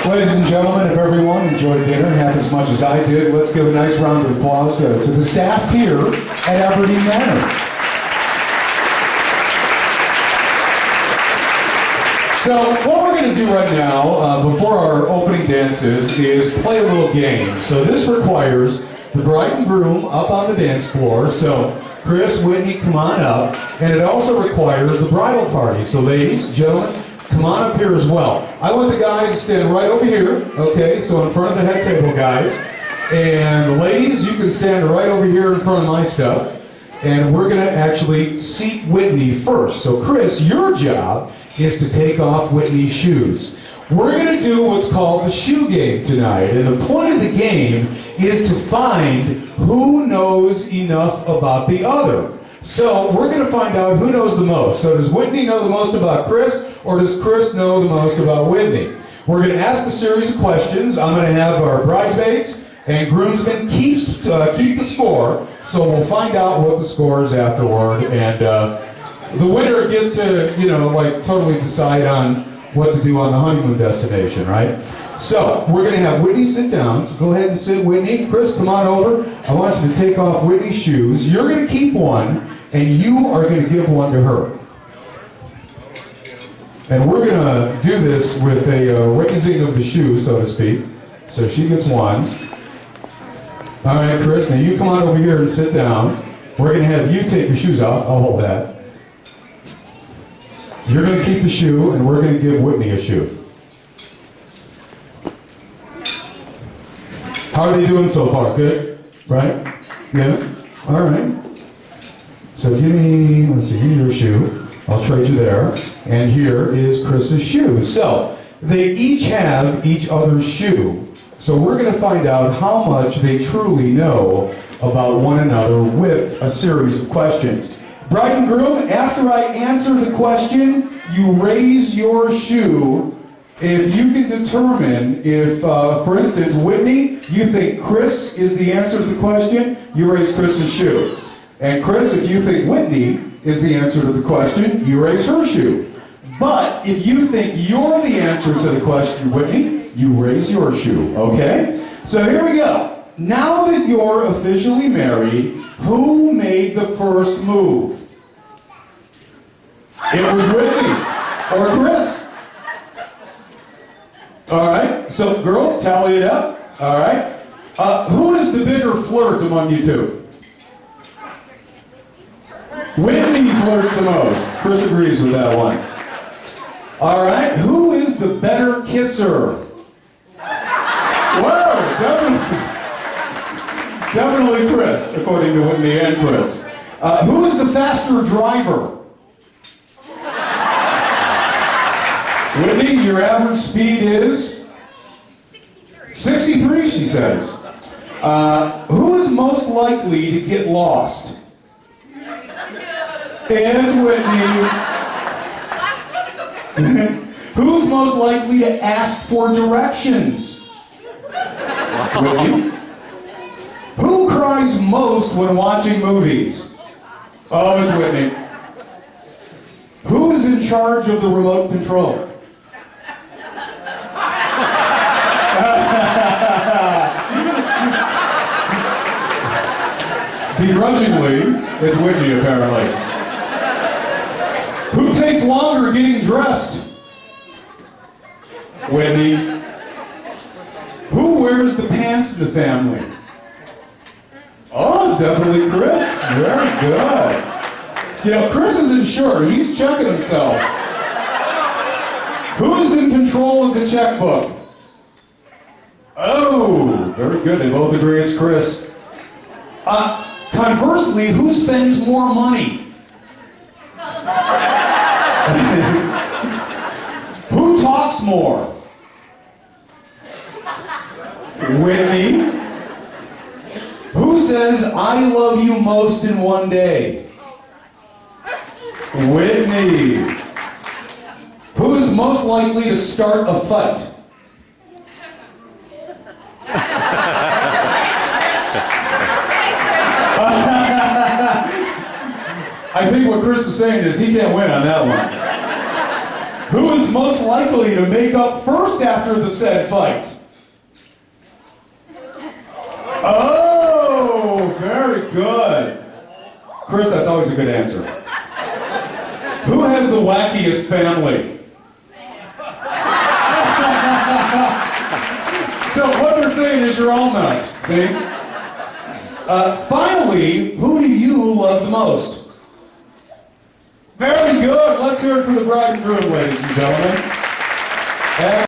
Ladies and gentlemen, if everyone enjoyed dinner half as much as I did, let's give a nice round of applause to the staff here at Aberdeen Manor. So what we're going to do right now, before our opening dances, is play a little game. So this requires the bride and groom up on the dance floor. So Chris, Whitney, come on up. And it also requires the bridal party. So ladies, gentlemen, come on up here as well. I want the guys to stand right over here, okay? So in front of the head table, guys. And the ladies, you can stand right over here in front of my stuff. And we're going to actually seat Whitney first. So Chris, your job is to take off Whitney's shoes. We're going to do what's called the shoe game tonight. And the point of the game is to find who knows enough about the other. So we're going to find out who knows the most. So does Whitney know the most about Chris, or does Chris know the most about Whitney? We're going to ask a series of questions. I'm going to have our bridesmaids and groomsmen keep the score, so we'll find out what the score is afterward. And the winner gets to, totally decide on what to do on the honeymoon destination, right? So, we're going to have Whitney sit down. So go ahead and sit, Whitney. Chris, come on over. I want you to take off Whitney's shoes. You're going to keep one, and you are going to give one to her. And we're going to do this with a raising of the shoe, so to speak. So she gets one. All right, Chris, now you come on over here and sit down. We're going to have you take your shoes off. I'll hold that. You're going to keep the shoe, and we're going to give Whitney a shoe. How are they doing so far? Good? Right? Yeah? All right. So give me your shoe. I'll trade you there. And here is Chris's shoe. So they each have each other's shoe. So we're going to find out how much they truly know about one another with a series of questions. Bride and groom, after I answer the question, you raise your shoe. If you can determine if, for instance, Whitney, you think Chris is the answer to the question, you raise Chris's shoe. And Chris, if you think Whitney is the answer to the question, you raise her shoe. But if you think you're the answer to the question, Whitney, you raise your shoe, okay? So here we go. Now that you're officially married, who made the first move? It was Whitney or Chris. All right, so girls, tally it up. All right. Who is the bigger flirt among you two? Whitney flirts the most. Chris agrees with that one. All right, who is the better kisser? Whoa, definitely Chris, according to Whitney and Chris. Who is the faster driver? Whitney, your average speed is? 63. 63, she says. Who is most likely to get lost? It's Whitney. Who's most likely to ask for directions? Whitney. Who cries most when watching movies? Oh, it's Whitney. Who is in charge of the remote control? Begrudgingly, it's Whitney, apparently. Who takes longer getting dressed? Whitney. Who wears the pants in the family? Oh, it's definitely Chris. Very good. Chris isn't sure. He's checking himself. Who is in control of the checkbook? Oh, very good. They both agree it's Chris. Conversely, who spends more money? Who talks more? Whitney. Who says, I love you most in one day? Whitney. Who is most likely to start a fight? I think what Chris is saying is he can't win on that one. Who is most likely to make up first after the said fight? Oh, very good. Chris, that's always a good answer. Who has the wackiest family? So what they're saying is you're all nuts, see? Finally, who do you love the most? Very good. Let's hear it for the bride and groom, ladies and gentlemen.